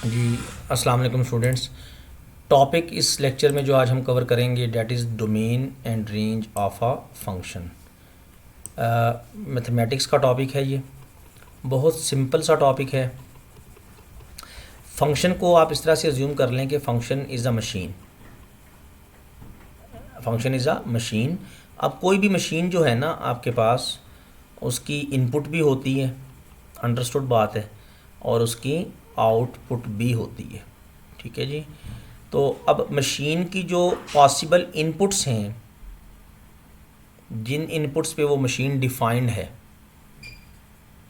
जी, अस्सलाम वालेकुम students. Topic इस लेक्चर में जो आज हम कवर करेंगे that is domain and range of a function. Mathematics का टॉपिक है ये, बहुत सिंपल सा टॉपिक है। फंक्शन को आप इस तरह से अज्यूम कर लें कि function is a machine. Function is a machine. अब कोई भी मशीन जो है ना आपके पास, उसकी इनपुट भी होती है, अंडरस्टूड बात है, और उसकी आउटपुट भी होती है। ठीक है जी। तो अब मशीन की जो पॉसिबल इनपुट्स हैं, जिन इनपुट्स पे वो मशीन डिफाइंड है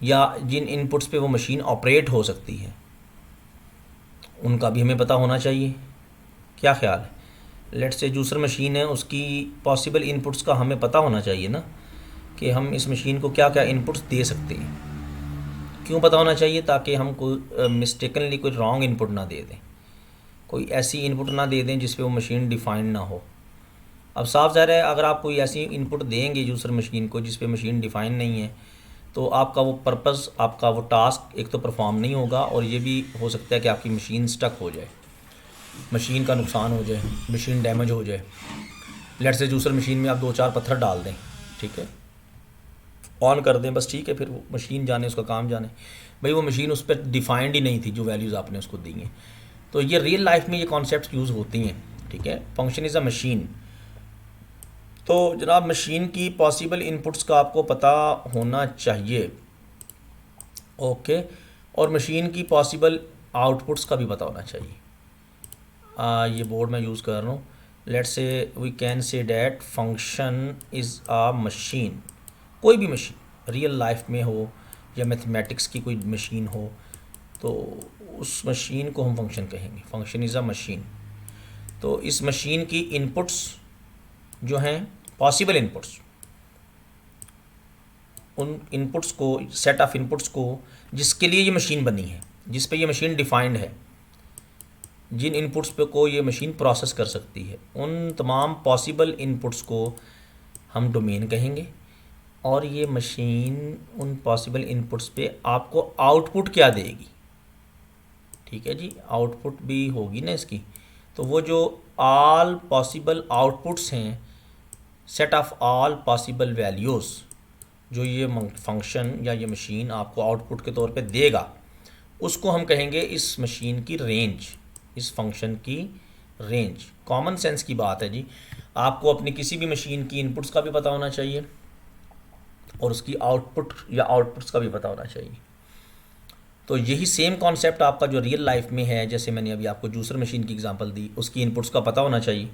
या जिन इनपुट्स पे वो मशीन ऑपरेट हो सकती है, उनका भी हमें पता होना चाहिए। क्या ख्याल है? लेट्स से जूसर मशीन है, उसकी पॉसिबल इनपुट्स का हमें पता होना चाहिए ना, कि हम इस मशीन को क्या क्या इनपुट्स दे सकते हैं। क्यों पता होना चाहिए? ताकि हम कोई मिस्टेकनली कोई रॉन्ग इनपुट ना दे दें, कोई ऐसी इनपुट ना दे दें जिस पे वो मशीन डिफाइंड ना हो। अब साफ ज़ाहिर है, अगर आप कोई ऐसी इनपुट देंगे यूज़र मशीन को जिस पे मशीन डिफ़ाइन नहीं है, तो आपका वो पर्पस, आपका वो टास्क एक तो परफॉर्म नहीं होगा, और ये भी हो सकता है कि आपकी मशीन स्टक हो जाए, मशीन का नुकसान हो जाए, मशीन डैमेज हो जाए। लेट से यूज़र मशीन में आप 2-4 पत्थर डाल दें, ठीक है, ऑन कर दें, बस ठीक है, फिर वो मशीन जाने, उसका काम जाने। भाई वो मशीन उस पर डिफ़ाइंड ही नहीं थी जो वैल्यूज़ आपने उसको दी हैं। तो ये रियल लाइफ में ये कॉन्सेप्ट यूज़ होती हैं। ठीक है, फंक्शन इज़ अ मशीन। तो जनाब, मशीन की पॉसिबल इनपुट्स का आपको पता होना चाहिए। ओके। और मशीन की पॉसिबल आउटपुट्स का भी पता होना चाहिए। ये बोर्ड मैं यूज़ कर रहा हूँ। Let's say we can say that function is a machine. कोई भी मशीन रियल लाइफ में हो या मैथमेटिक्स की कोई मशीन हो, तो उस मशीन को हम फंक्शन कहेंगे। Function is a machine. तो इस मशीन की इनपुट्स जो हैं, पॉसिबल इनपुट्स, उन इनपुट्स को, सेट ऑफ इनपुट्स को जिसके लिए ये मशीन बनी है, जिस पे ये मशीन डिफाइंड है, जिन इनपुट्स पे को ये मशीन प्रोसेस कर सकती है, उन तमाम पॉसिबल इनपुट्स को हम डोमेन कहेंगे। और ये मशीन उन पॉसिबल इनपुट्स पे आपको आउटपुट क्या देगी। ठीक है जी, आउटपुट भी होगी ना इसकी। तो वो जो ऑल पॉसिबल आउटपुट्स हैं, set of all possible values, जो ये फंक्शन या ये मशीन आपको आउटपुट के तौर पे देगा, उसको हम कहेंगे इस मशीन की रेंज, इस फंक्शन की रेंज। कॉमन सेंस की बात है जी। आपको अपनी किसी भी मशीन की इनपुट्स का भी पता होना चाहिए और उसकी आउटपुट या आउटपुट्स का भी पता होना चाहिए। तो यही सेम कॉन्सेप्ट आपका जो रियल लाइफ में है, जैसे मैंने अभी आपको जूसर मशीन की एग्जांपल दी, उसकी इनपुट्स का पता होना चाहिए,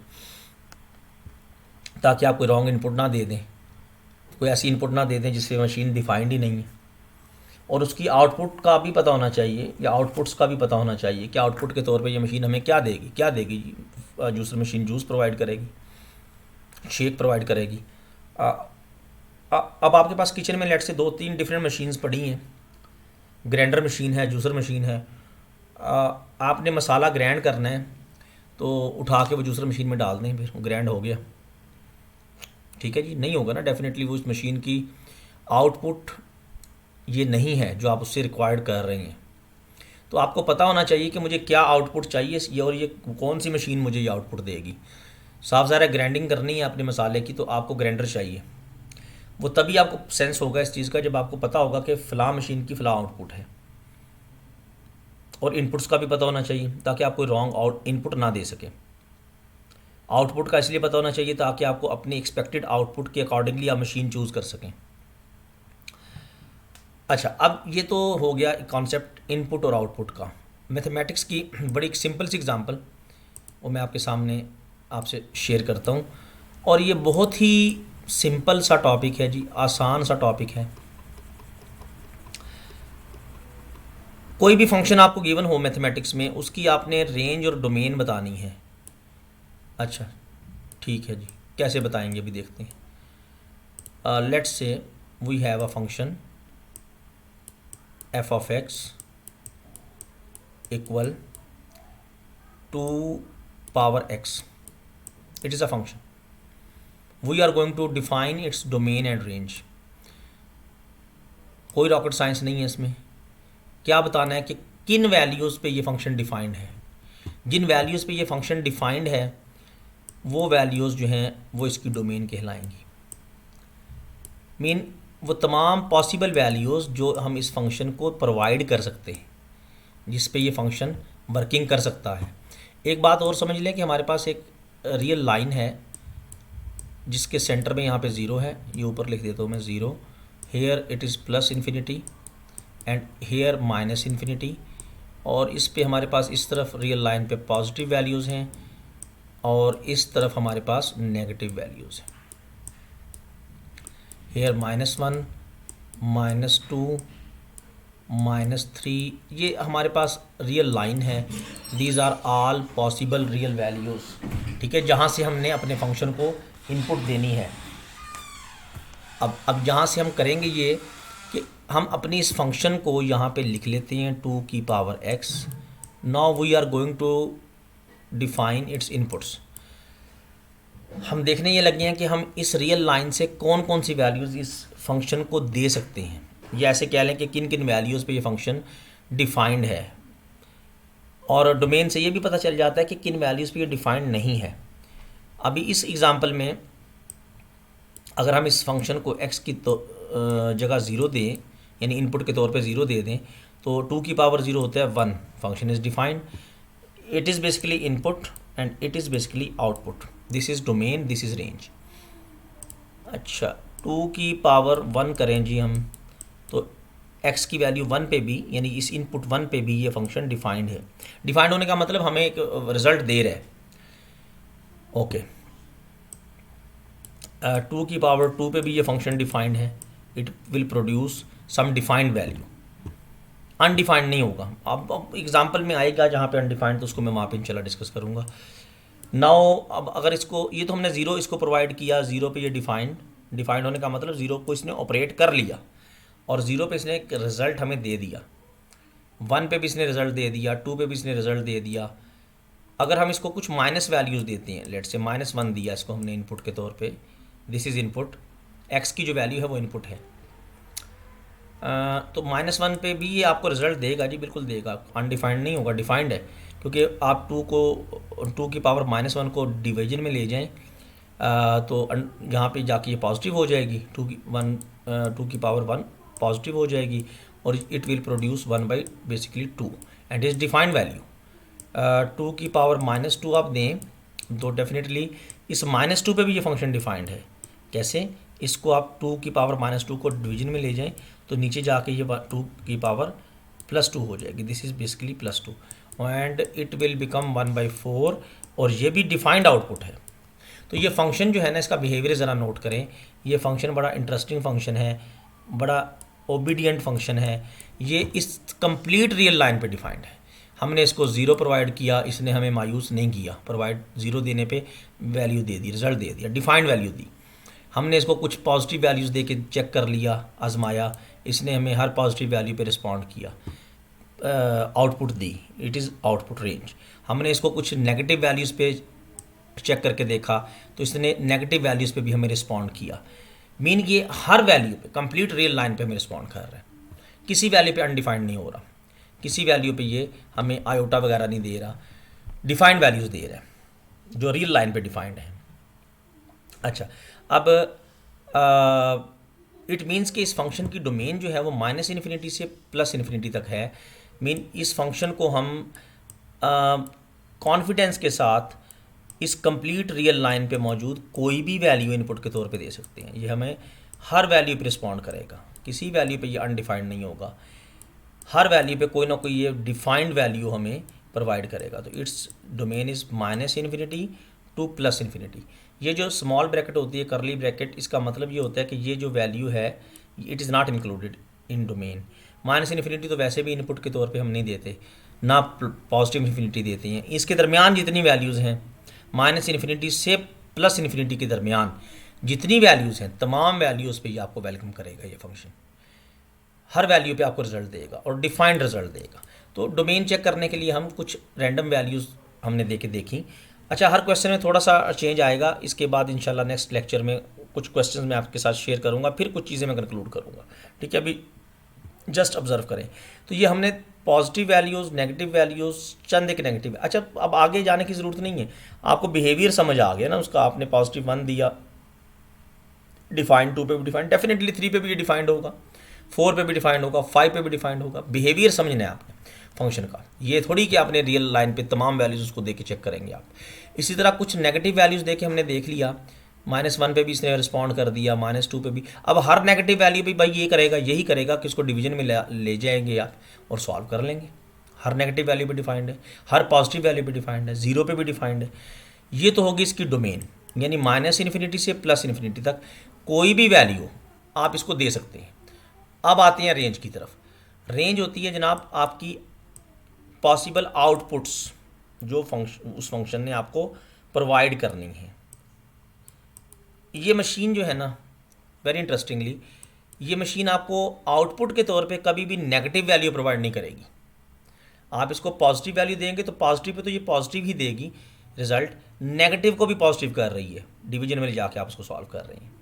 ताकि आप कोई रॉन्ग इनपुट ना दे दें, कोई ऐसी इनपुट ना दे दें जिससे मशीन डिफाइंड ही नहीं है। और उसकी आउटपुट का भी पता होना चाहिए, या आउटपुट्स का भी पता होना चाहिए कि आउटपुट के तौर पे ये मशीन हमें क्या देगी। क्या देगी? जूसर मशीन जूस प्रोवाइड करेगी, शेक प्रोवाइड करेगी। आ, अब आपके पास किचन में लेट से 2-3 डिफरेंट मशीन्स पड़ी हैं। ग्राइंडर मशीन है, जूसर मशीन है। आपने मसाला ग्राइंड करना है, तो उठा के वो जूसर मशीन में डाल दें, फिर वो ग्राइंड हो गया। ठीक है जी, नहीं होगा ना, डेफिनेटली वो इस मशीन की आउटपुट ये नहीं है जो आप उससे रिक्वायर्ड कर रहे हैं। तो आपको पता होना चाहिए कि मुझे क्या आउटपुट चाहिए ये, और ये कौन सी मशीन मुझे ये आउटपुट देगी। साफ ज़ाहिर है, ग्राइंडिंग करनी है अपने मसाले की, तो आपको ग्राइंडर चाहिए। वो तभी आपको सेंस होगा इस चीज़ का जब आपको पता होगा कि फ़लाँ मशीन की फ़लाँ आउटपुट है। और इनपुट्स का भी पता होना चाहिए ताकि आप कोई रॉन्ग इनपुट ना दे सकें। आउटपुट का इसलिए पता होना चाहिए ताकि आपको अपनी एक्सपेक्टेड आउटपुट के अकॉर्डिंगली आप मशीन चूज़ कर सकें। अच्छा, अब ये तो हो गया कॉन्सेप्ट इनपुट और आउटपुट का। मैथमेटिक्स की बड़ी एक सिंपल सी एग्जांपल वो मैं आपके सामने आपसे शेयर करता हूँ। और ये बहुत ही सिंपल सा टॉपिक है जी, आसान सा टॉपिक है। कोई भी फंक्शन आपको गिवन हो मैथमेटिक्स में, उसकी आपने रेंज और डोमेन बतानी है। अच्छा, ठीक है जी, कैसे बताएंगे अभी देखते हैं। Let's say we have a function f of x equal to power x. It is a function. We are going to define its domain and range. कोई रॉकेट साइंस नहीं है इसमें। क्या बताना है कि किन वैल्यूज़ पे ये फंक्शन डिफाइंड है। जिन वैल्यूज़ पे ये फंक्शन डिफाइंड है वो वैल्यूज़ जो हैं वो इसकी डोमेन कहलाएंगी। मीन वो तमाम पॉसिबल वैल्यूज़ जो हम इस फंक्शन को प्रोवाइड कर सकते हैं, जिस पे ये फंक्शन वर्किंग कर सकता है। एक बात और समझ लें कि हमारे पास एक रियल लाइन है जिसके सेंटर में यहाँ पे ज़ीरो है, ये ऊपर लिख देता हूँ मैं zero, here it is plus infinity and here minus infinity, और इस पे हमारे पास इस तरफ रियल लाइन पे पॉजिटिव वैल्यूज़ हैं और इस तरफ हमारे पास नेगेटिव वैल्यूज़ हैं। हेयर -1 -2 -3, ये हमारे पास रियल लाइन है। These are all possible real values, ठीक है, जहाँ से हमने अपने फंक्शन को इनपुट देनी है। अब जहाँ से हम करेंगे ये कि हम अपनी इस फंक्शन को यहाँ पे लिख लेते हैं 2 की power x। Now we are going to define its inputs. हम देखने ये लगे हैं कि हम इस रियल लाइन से कौन कौन सी वैल्यूज़ इस फंक्शन को दे सकते हैं, या ऐसे कह लें कि किन किन वैल्यूज़ पे ये फंक्शन डिफाइंड है। और डोमेन से ये भी पता चल जाता है कि किन वैल्यूज़ पे ये डिफाइंड नहीं है। अभी इस एग्ज़ाम्पल में अगर हम इस फंक्शन को x की जगह ज़ीरो दें, यानी इनपुट के तौर पे ज़ीरो दे दें, तो 2 की पावर 0 होता है 1। Function is defined, it is basically input and it is basically output. This is domain, this is range. अच्छा, 2 की पावर 1 करें जी हम, तो x की वैल्यू 1 पे भी, यानी इस इनपुट 1 पे भी ये फंक्शन डिफाइंड है। डिफाइंड होने का मतलब हमें एक रिज़ल्ट दे रहा है। ओके, 2 की पावर 2 पे भी ये फंक्शन डिफाइंड है। It will produce some defined value, undefined नहीं होगा। अब एग्जांपल में आएगा जहाँ पे अनडिफाइंड, तो उसको मैं वहाँ पे इंशाल्लाह डिस्कस करूँगा। नाउ अब अगर इसको, ये तो हमने ज़ीरो इसको प्रोवाइड किया, ज़ीरो पे ये डिफाइंड होने का मतलब ज़ीरो को इसने ऑपरेट कर लिया और ज़ीरो पे इसने एक रिज़ल्ट हमें दे दिया। 1 पे भी इसने रिज़ल्ट दे दिया, 2 पे भी इसने रिज़ल्ट दे दिया। अगर हम इसको कुछ माइनस वैल्यूज़ देते हैं, लेट से -1 दिया इसको हमने इनपुट के तौर पे, दिस इज़ इनपुट, x की जो वैल्यू है वो इनपुट है। तो -1 पे भी ये आपको रिज़ल्ट देगा जी, बिल्कुल देगा, अनडिफाइंड नहीं होगा, डिफाइंड है। क्योंकि आप 2 की पावर -1 को डिवीजन में ले जाएं, तो यहाँ पे जाके ये पॉजिटिव हो जाएगी, 2 की पावर 1 पॉजिटिव हो जाएगी और it will produce 1 by basically 2 and is defined value. 2 की पावर -2 आप दें तो डेफिनेटली इस -2 पे भी ये फंक्शन डिफाइंड है। कैसे? इसको आप 2 की पावर -2 को डिवीजन में ले जाएं तो नीचे जाके ये 2 की पावर +2 हो जाएगी। This is basically +2 and it will become 1/4 और ये भी डिफाइंड आउटपुट है। तो ये फंक्शन जो है ना, इसका बिहेवियर ज़रा नोट करें। ये फंक्शन बड़ा इंटरेस्टिंग फंक्शन है, बड़ा ओबीडियंट फंक्शन है। ये इस कंप्लीट रियल लाइन पे डिफाइंड है। हमने इसको ज़ीरो प्रोवाइड किया, इसने हमें मायूस नहीं किया। प्रोवाइड ज़ीरो देने पे वैल्यू दे दी, रिज़ल्ट दे दिया, डिफाइंड वैल्यू दी। हमने इसको कुछ पॉजिटिव वैल्यूज़ दे के चेक कर लिया, आजमाया, इसने हमें हर पॉजिटिव वैल्यू पे रिस्पॉन्ड किया, output the, it is output range. हमने इसको कुछ नेगेटिव वैल्यूज़ पे चेक करके देखा तो इसने नेगेटिव वैल्यूज़ पे भी हमें रिस्पॉन्ड किया। मीन ये हर वैल्यू पे, कंप्लीट रियल लाइन पे हमें रिस्पॉन्ड कर रहा है। किसी वैल्यू पे अनडिफाइंड नहीं हो रहा, किसी वैल्यू पे ये हमें आयोटा वगैरह नहीं दे रहा, डिफाइंड वैल्यूज़ दे रहा है जो रियल लाइन पे डिफाइंड है। अच्छा, अब इट मीन्स कि इस फंक्शन की डोमेन जो है वो -इन्फिनिटी से +इन्फिनिटी तक है। मीन इस फंक्शन को हम कॉन्फिडेंस के साथ इस कंप्लीट रियल लाइन पे मौजूद कोई भी वैल्यू इनपुट के तौर पे दे सकते हैं। ये हमें हर वैल्यू पे रिस्पॉन्ड करेगा, किसी वैल्यू पे ये अनडिफाइंड नहीं होगा। हर वैल्यू पे कोई ना कोई ये डिफाइंड वैल्यू हमें प्रोवाइड करेगा। तो its domain is -infinity to +infinity. ये जो स्मॉल ब्रैकेट होती है, करली ब्रैकेट, इसका मतलब ये होता है कि ये जो वैल्यू है it is not included in domain. -Infinity तो वैसे भी इनपुट के तौर पे हम नहीं देते, ना पॉजिटिव इन्फिनिटी देते हैं। इसके दरमियान जितनी वैल्यूज़ हैं, -इन्फिनिटी से +इन्फिनिटी के दरमियान जितनी वैल्यूज़ हैं, तमाम वैल्यूज़ पे ये आपको वेलकम करेगा। ये फंक्शन हर वैल्यू पे आपको रिजल्ट देगा और डिफाइंड रिजल्ट देगा। तो डोमेन चेक करने के लिए हम कुछ रैंडम वैल्यूज़ हमने देखी। अच्छा, हर क्वेश्चन में थोड़ा सा चेंज आएगा। इसके बाद इंशाल्लाह नेक्स्ट लेक्चर में कुछ क्वेश्चंस मैं आपके साथ शेयर करूंगा, फिर कुछ चीज़ें मैं कंक्लूड करूंगा। ठीक है, अभी जस्ट ऑब्जर्व करें। तो ये हमने पॉजिटिव वैल्यूज़, नेगेटिव वैल्यूज़, चंद एक नेगेटिव। अच्छा, अब आगे जाने की ज़रूरत नहीं है, आपको बिहेवियर समझ आ गया ना उसका। आपने +1 दिया, डिफाइंड 2 पे भी डिफाइंड, डेफिनेटली 3 पे भी ये डिफाइंड होगा, 4 पे भी डिफाइंड होगा, 5 पे भी डिफाइंड होगा। बिहेवियर समझना है आपने फंक्शन का, ये थोड़ी कि आपने रियल लाइन पे तमाम वैल्यूज़ उसको दे के चेक करेंगे आप। इसी तरह कुछ नेगेटिव वैल्यूज़ दे के हमने देख लिया, -1 पे भी इसने रिस्पॉन्ड कर दिया, -2 पे भी। अब हर नेगेटिव वैल्यू भी भाई ये करेगा, यही करेगा कि इसको डिवीजन में ले जाएंगे आप और सॉल्व कर लेंगे। हर नेगेटिव वैल्यू पे डिफाइंड है, हर पॉजिटिव वैल्यू पे डिफाइंड है, 0 पे भी डिफाइंड है। ये तो होगी इसकी डोमेन, यानी -∞ से +∞ तक कोई भी वैल्यू आप इसको दे सकते हैं। अब आते हैं रेंज की तरफ। रेंज होती है जनाब आपकी पॉसिबल आउटपुट्स जो उस फंक्शन ने आपको प्रोवाइड करनी है। ये मशीन जो है ना, वेरी इंटरेस्टिंगली, ये मशीन आपको आउटपुट के तौर पे कभी भी नेगेटिव वैल्यू प्रोवाइड नहीं करेगी। आप इसको पॉजिटिव वैल्यू देंगे तो पॉजिटिव पे तो ये पॉजिटिव ही देगी रिजल्ट, नेगेटिव को भी पॉजिटिव कर रही है, डिवीजन में ले जाके आप उसको सॉल्व कर रहे हैं।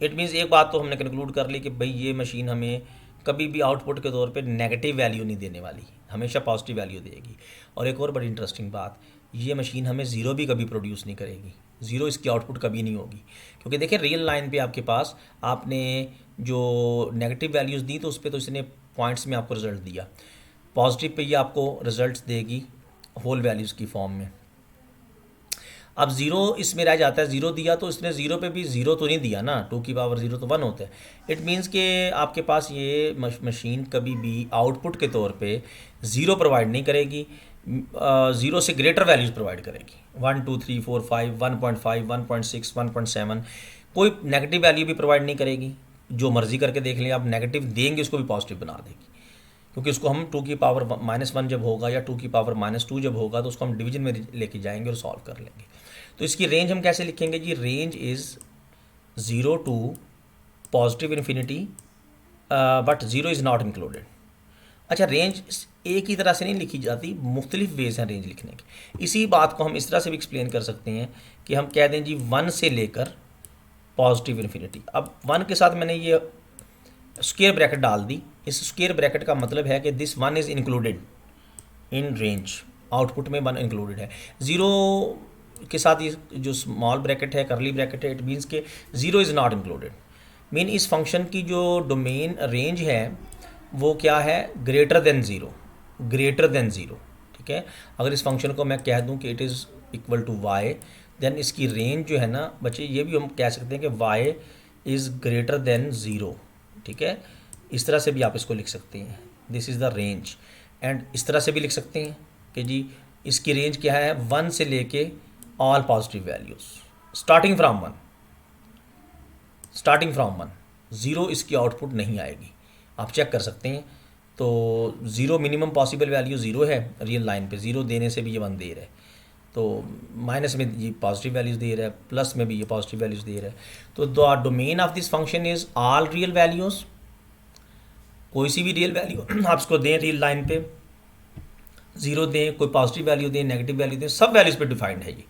इट मीन्स एक बात तो हमने कंक्लूड कर ली कि भाई ये मशीन हमें कभी भी आउटपुट के तौर पे नेगेटिव वैल्यू नहीं देने वाली, हमेशा पॉजिटिव वैल्यू देगी। और एक और बड़ी इंटरेस्टिंग बात, ये मशीन हमें ज़ीरो भी कभी प्रोड्यूस नहीं करेगी, ज़ीरो इसकी आउटपुट कभी नहीं होगी। क्योंकि देखिए रियल लाइन पे आपके पास आपने जो नेगेटिव वैल्यूज़ दी तो उस पर तो इसने पॉइंट्स में आपको रिजल्ट दिया, पॉजिटिव पे ये आपको रिजल्ट्स देगी होल वैल्यूज़ की फॉर्म में। अब ज़ीरो इसमें रह जाता है, ज़ीरो दिया तो इसने ज़ीरो पे भी ज़ीरो तो नहीं दिया ना, 2 की पावर 0 तो 1 होता है। इट मीन्स कि आपके पास ये मशीन कभी भी आउटपुट के तौर पे ज़ीरो प्रोवाइड नहीं करेगी, ज़ीरो से ग्रेटर वैल्यूज़ प्रोवाइड करेगी, 1 2 3 4 5 1.5 1.6 1.7। कोई नेगेटिव वैल्यू भी प्रोवाइड नहीं करेगी, जो मर्ज़ी करके देख लें आप, नेगेटिव देंगे उसको भी पॉजिटिव बना देगी। क्योंकि उसको हम 2 की पावर -1 जब होगा या 2 की पावर -2 जब होगा तो उसको हम डिवीजन में लेके जाएंगे और सॉल्व कर लेंगे। तो इसकी रेंज हम कैसे लिखेंगे जी? Range is 0 to +∞, but 0 is not included. अच्छा, रेंज एक ही तरह से नहीं लिखी जाती, मुख्तलिफ वेज हैं रेंज लिखने के। इसी बात को हम इस तरह से भी एक्सप्लेन कर सकते हैं कि हम कह दें जी 1 से लेकर +∞। अब 1 के साथ मैंने ये स्क्वायर ब्रैकेट डाल दी। इस स्क्वायर ब्रैकेट का मतलब है कि this 1 is included in range, output में 1 इंक्लूडेड है। 0 के साथ ये जो स्मॉल ब्रैकेट है, करली ब्रैकेट है, इट मीन्स के 0 इज़ नॉट इंक्लूडेड। मीन इस फंक्शन की जो डोमेन रेंज है वो क्या है? Greater than zero, greater than zero. ठीक है, अगर इस फंक्शन को मैं कह दूं कि it is equal to y, then इसकी रेंज जो है ना बच्चे, ये भी हम कह सकते हैं कि y is greater than zero. ठीक है, इस तरह से भी आप इसको लिख सकते हैं, this is the range. And इस तरह से भी लिख सकते हैं कि जी इसकी रेंज क्या है? 1 से लेके all positive values starting from 1, starting from 1। 0 इसकी आउटपुट नहीं आएगी, आप चेक कर सकते हैं। तो 0 मिनिमम पॉसिबल वैल्यू 0 है रियल लाइन पे, 0 देने से भी ये 1 दे रहा है, तो माइनस में ये पॉजिटिव वैल्यूज़ दे रहा है, प्लस में भी ये पॉजिटिव वैल्यूज़ दे रहा है। तो the domain of this function is all real values. कोई सी भी रियल वैल्यू आप इसको दें रियल लाइन पे, 0 दें, कोई पॉजिटिव वैल्यू दें, नेगेटिव वैल्यू दें, सब वैल्यूज़ पे डिफाइंड है ये।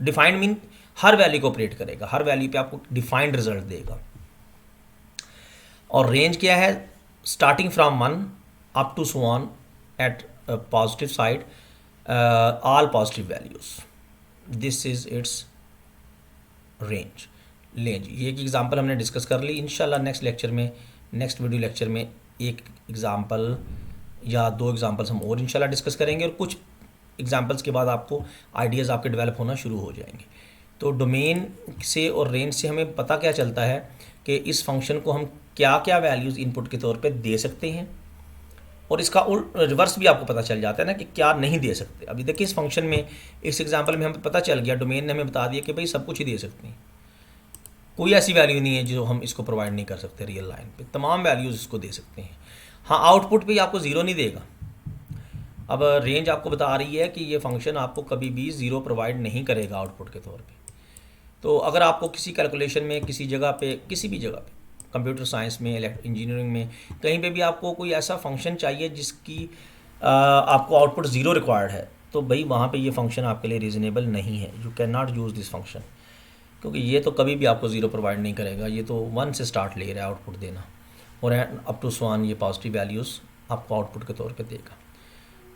डिफाइंड मीन हर वैल्यू को ऑपरेट करेगा, हर वैल्यू पे आपको डिफाइंड रिजल्ट देगा। और रेंज क्या है? Starting from 1 up to so on at positive side, all positive values, this is its range. लें जी, ये एक एग्जांपल हमने डिस्कस कर ली। इंशाल्लाह नेक्स्ट लेक्चर में, नेक्स्ट वीडियो लेक्चर में एक एग्जांपल या 2 एग्जांपल्स हम और इंशाल्लाह डिस्कस करेंगे, और कुछ एग्जांपल्स के बाद आपको आइडियाज़ आपके डेवलप होना शुरू हो जाएंगे। तो डोमेन से और रेंज से हमें पता क्या चलता है कि इस फंक्शन को हम क्या क्या वैल्यूज़ इनपुट के तौर पे दे सकते हैं, और इसका रिवर्स भी आपको पता चल जाता है ना कि क्या नहीं दे सकते। अभी देखिए इस फंक्शन में, इस एग्जांपल में हमें पता चल गया, डोमेन ने हमें बता दिया कि भाई सब कुछ ही दे सकते हैं, कोई ऐसी वैल्यू नहीं है जो हम इसको प्रोवाइड नहीं कर सकते रियल लाइन पे, तमाम वैल्यूज़ इसको दे सकते हैं। हाँ, आउटपुट पे आपको 0 नहीं देगा। अब रेंज आपको बता रही है कि ये फंक्शन आपको कभी भी 0 प्रोवाइड नहीं करेगा आउटपुट के तौर पे। तो अगर आपको किसी कैलकुलेशन में, किसी जगह पे, किसी भी जगह पे, कंप्यूटर साइंस में, इंजीनियरिंग में, कहीं पे भी आपको कोई ऐसा फंक्शन चाहिए जिसकी आपको आउटपुट 0 रिक्वायर्ड है, तो भाई वहाँ पे ये फंक्शन आपके लिए रीज़नेबल नहीं है। You can not use this function, क्योंकि ये तो कभी भी आपको 0 प्रोवाइड नहीं करेगा, ये तो 1 से स्टार्ट ले रहा है आउटपुट देना, और अप टू 1 ये पॉजिटिव वैल्यूज़ आपको आउटपुट के तौर पे देगा।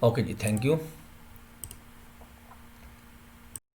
ओके जी, थैंक यू।